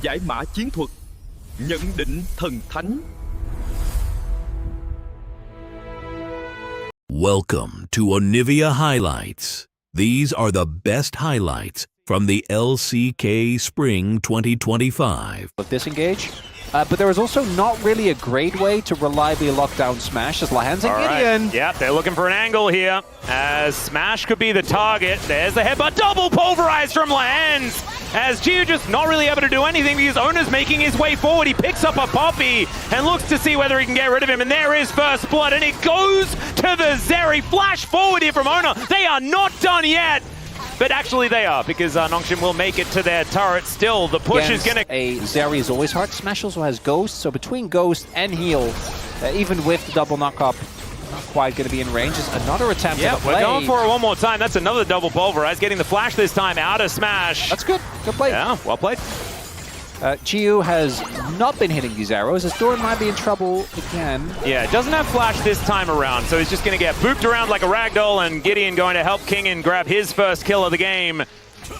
giải mã chiến thuật, nhận định thần thánh. Welcome to Onivia Highlights. These are the best highlights from the LCK Spring 2025. Disengage. But there is also not really a great way to reliably lock down Smash as Lahan's and Gideon. Right. Yep, they're looking for an angle here as Smash could be the target. There's the headbutt, double pulverized from Lahans as Gio just not really able to do anything because Ona's making his way forward. He picks up a Poppy and looks to see whether he can get rid of him, and there is first blood, and it goes to the Zeri. Flash forward here from Ona. They are not done yet. But actually they are, because Nongshim will make it to their turret still. The push is going to... A Zeri is always hard. Smash also has Ghost, so between Ghost and Heal, even with the double knock-up, not quite going to be in range. Just another attempt at the play. We're going for it one more time. That's another double pulverize, getting the flash this time out of Smash. That's good. Good play. Yeah, well played. Gio has not been hitting these arrows, as Doran might be in trouble again. Yeah, doesn't have flash this time around, so he's just going to get booped around like a ragdoll, and Gideon going to help Kingen grab his first kill of the game.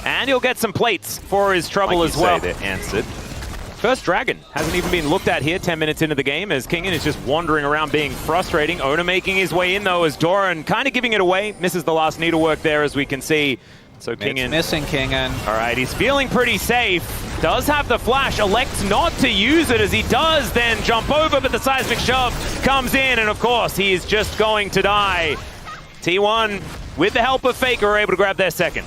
And he'll get some plates for his trouble as well. They're answered. First Dragon hasn't even been looked at here 10 minutes into the game, as Kingen is just wandering around being frustrating. Ona making his way in though, as Doran kind of giving it away. Misses the last needlework there, as we can see. So Kingen missing Kingen. All right, he's feeling pretty safe. Does have the flash, elects not to use it as he does then jump over, but the seismic shove comes in, and of course he is just going to die. T1, with the help of Faker, are able to grab their second.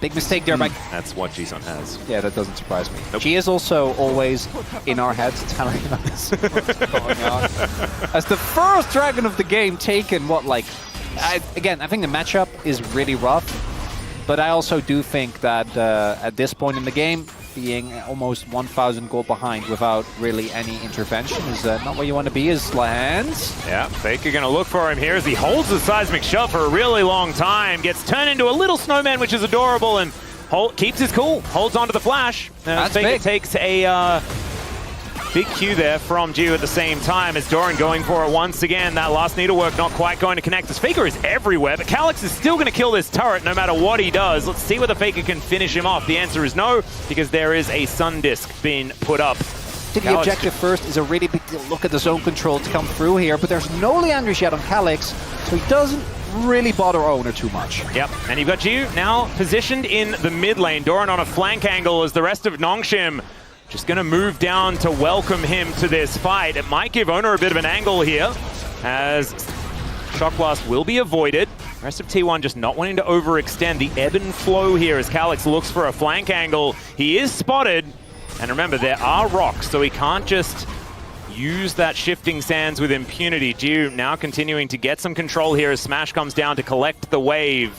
Big mistake there by... That's what Jisun has. Yeah, that doesn't surprise me. Nope. She is also always in our heads telling us what's going on. As the first Dragon of the game taken, again, I think the matchup is really rough. But I also do think that at this point in the game, being almost 1,000 gold behind without really any intervention is not where you want to be as Lahans. Yeah, Faker going to look for him here as he holds the seismic shove for a really long time. Gets turned into a little snowman, which is adorable, and keeps his cool. Holds onto the flash. Faker takes a big Q there from Gio at the same time as Doran going for it once again. That last needlework not quite going to connect as Faker is everywhere, but Calyx is still going to kill this turret no matter what he does. Let's see whether Faker can finish him off. The answer is no, because there is a Sun Disc being put up. The objective first is a really big deal. Look at the zone control to come through here, but there's no Leandris yet on Calyx, so he doesn't really bother Owner too much. Yep, and you've got Gio now positioned in the mid lane. Doran on a flank angle as the rest of Nongshim just going to move down to welcome him to this fight. It might give Owner a bit of an angle here, as Shock Blast will be avoided. The rest of T1 just not wanting to overextend. The ebb and flow here as Calyx looks for a flank angle. He is spotted, and remember, there are rocks, so he can't just use that shifting sands with impunity. Gio now continuing to get some control here as Smash comes down to collect the wave.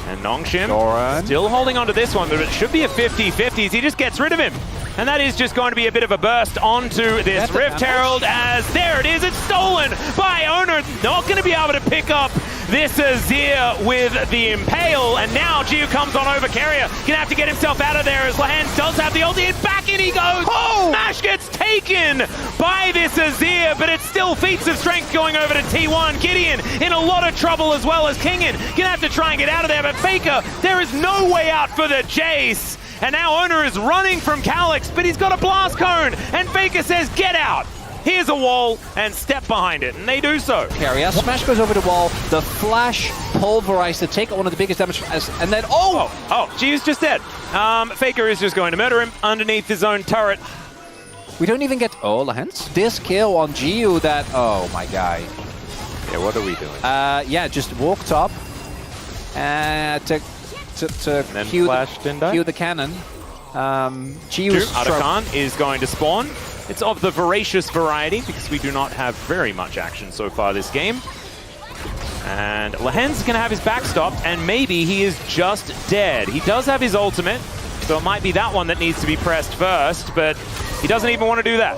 And Nongshim still holding on to this one, but it should be a 50-50 as he just gets rid of him. And that is just going to be a bit of a burst onto this Rift Herald, as there it is, it's stolen by Owner. Not going to be able to pick up this Azir with the Impale, and now Gio comes on over. Carrier gonna have to get himself out of there as Lahans does have the ulti, and back in he goes! Oh! Smash gets taken by this Azir, but it's still feats of strength going over to T1. Gideon in a lot of trouble as well as Kingen. Gonna have to try and get out of there, but Faker, there is no way out for the chase. And now Owner is running from Calyx, but he's got a blast cone, and Faker says, get out. Here's a wall, and step behind it, and they do so. Carrier, Smash goes over the wall, the flash pulverized to take one of the biggest damage, and then, Gio's just dead. Faker is just going to murder him underneath his own turret. We don't even get, Lahans. This kill on Gio that, oh my guy. Yeah, what are we doing? Yeah, just walked up to cue the cannon. Gio's Arakan is going to spawn. It's of the voracious variety because we do not have very much action so far this game. And Lahans is going to have his back stopped, and maybe he is just dead. He does have his ultimate, so it might be that one that needs to be pressed first, but he doesn't even want to do that.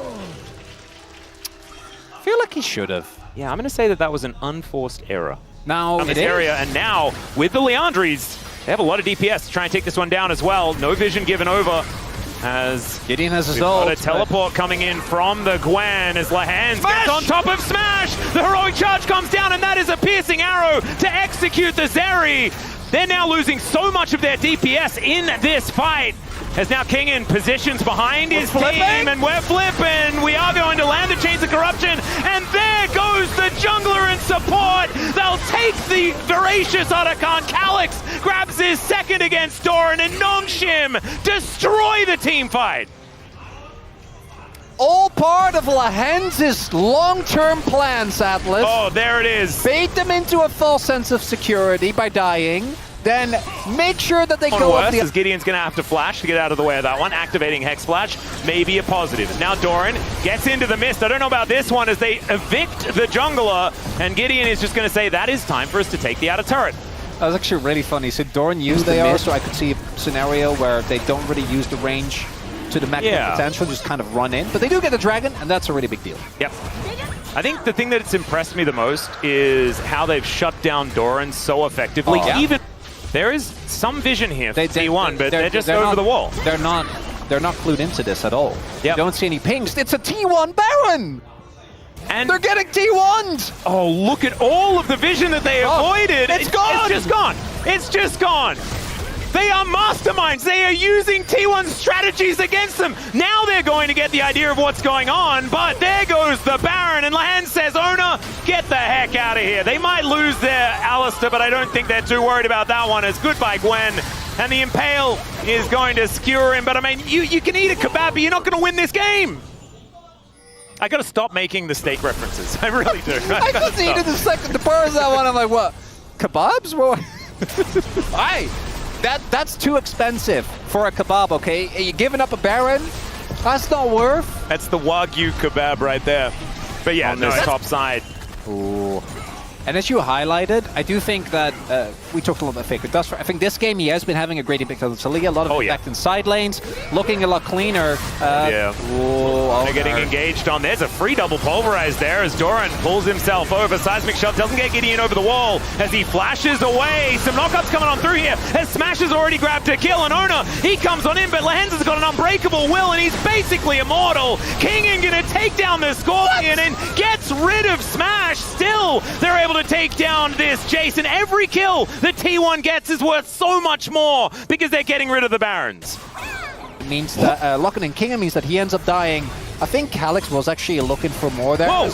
I feel like he should have. Yeah, I'm going to say that was an unforced error. Now in this area, and now with the Leandris, they have a lot of DPS to try and take this one down as well. No vision given over. As Gideon has his ult. A teleport coming in from the Gwen as Lahans gets on top of Smash. The heroic charge comes down, and that is a piercing arrow to execute the Zeri. They're now losing so much of their DPS in this fight. As now Kingen positions behind his team, and we're flipping. We are going to land the Chains of Corruption, and there goes the jungler in support. They'll take the voracious Otacon. Calyx grabs his second against Doran, and Nongshim destroy the team fight. All part of Lahenz's long-term plans, Atlas. Oh, there it is. Bait them into a false sense of security by dying. Then make sure that they go up the... As Gideon's going to have to flash to get out of the way of that one. Activating Hex Flash may be a positive. Now Doran gets into the mist. I don't know about this one as they evict the jungler. And Gideon is just going to say, that is time for us to take the outer turret. That was actually really funny. So Doran used the mist, so I could see a scenario where they don't really use the range to the maximum potential, just kind of run in. But they do get the dragon, and that's a really big deal. Yep. I think the thing that's impressed me the most is how they've shut down Doran so effectively. Even there is some vision here for T1, but they're just over the wall. They're not clued into this at all. Yep. You don't see any pings. It's a T1 Baron! And they're getting T1'd! Oh, look at all of the vision that they avoided. It's gone! It's just gone. It's just gone. They are masterminds. They are using T1's strategies against them. Now they're going to get the idea of what's going on, but there goes the Baron, and Lahan says, Owner, get the heck out of here. They might lose their Alistair, but I don't think they're too worried about that one, as goodbye Gwen. And the Impale is going to skewer him, but I mean, you can eat a kebab, but you're not going to win this game. I got to stop making the steak references. I really do. I just needed the second to parse that one. I'm like, what? Kebabs? What? That's too expensive for a kebab, okay? Are you giving up a Baron? That's not worth. That's the Wagyu kebab right there. But yeah, no, top side. Ooh. And as you highlighted, I do think that we talked a lot about Faker Dust. I think this game he has been having a great impact on Talia. A lot of impact in side lanes, looking a lot cleaner. They're getting engaged on. There's a free double pulverize there as Doran pulls himself over. Seismic Shot doesn't get Gideon over the wall as he flashes away. Some knockouts coming on through here as Smash has already grabbed a kill, and Ona, he comes on in, but Lahenz has got an unbreakable will, and he's basically immortal. Kingen gonna take down the Scorpion and gets rid of Smash. Still, they're able to take down this Jason. Every kill that T1 gets is worth so much more because they're getting rid of the Barons. It means that locking in Kingen means that he ends up dying. I think Calyx was actually looking for more there. Whoa!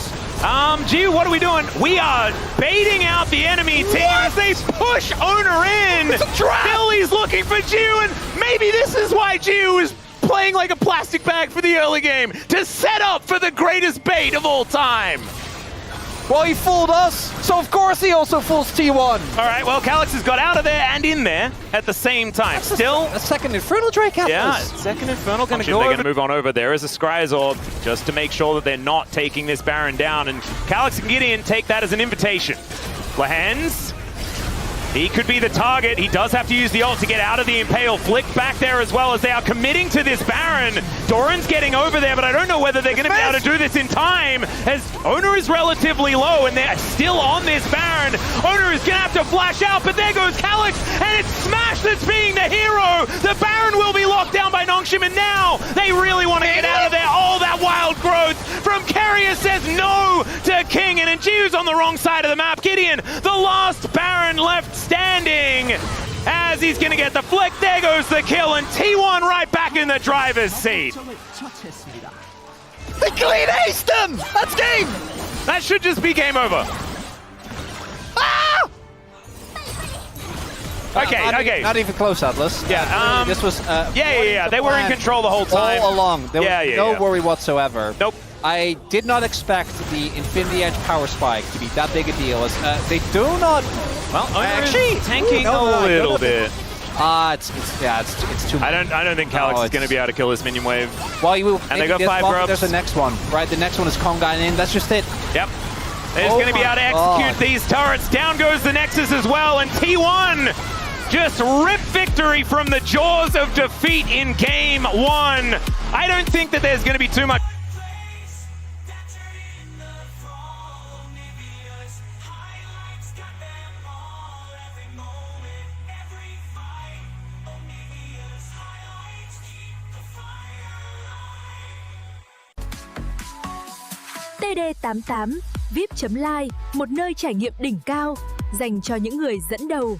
Gio, what are we doing? We are baiting out the enemy team as they push Owner in. It's a trap! Billy's looking for Gio, and maybe this is why Gio is playing like a plastic bag for the early game, to set up for the greatest bait of all time. Well, he fooled us, so of course he also fools T1. All right, well, Calyx has got out of there and in there at the same time. Still a second Infernal Drake Atlas. Yeah, second Infernal going to go over. They're going to move on over. There is a Scry's Orb just to make sure that they're not taking this Baron down. And Calyx and Gideon take that as an invitation. Lahenz, he could be the target. He does have to use the ult to get out of the Impale. Flick back there as well as they are committing to this Baron. Doran's getting over there, but I don't know whether they're going to be able to do this in time as Owner is relatively low and they're still on this Baron. Owner is going to have to flash out, but there goes Calyx, and it's Smash that's being the hero. The Baron will be locked down by Nongshim, and now they really want to get out of there. All that wild growth from Carrier says no to King, and Jiu's on the wrong side of the map. Gideon, the last Baron left standing as he's going to get the flick. There goes the kill, and T1 right back in the driver's seat. They clean aced them! That's game! That should just be game over. Ah! Okay. Not even close, Atlas. Yeah, this was... yeah. They were in control the whole time. All along. There was no worry whatsoever. Nope. I did not expect the Infinity Edge power spike to be that big a deal. As they do not... Well, actually tanking a little bit. It's too much. I don't think Calyx is going to be able to kill this minion wave. Well, you will. And they got 5 grubs. There's the next one, right? The next one is Kongan in. That's just it. Yep. They're just going to be able to execute these turrets. Down goes the Nexus as well, and T1 just ripped victory from the jaws of defeat in game 1. I don't think that there's going to be too much. TD88 VIP.live, một nơi trải nghiệm đỉnh cao dành cho những người dẫn đầu.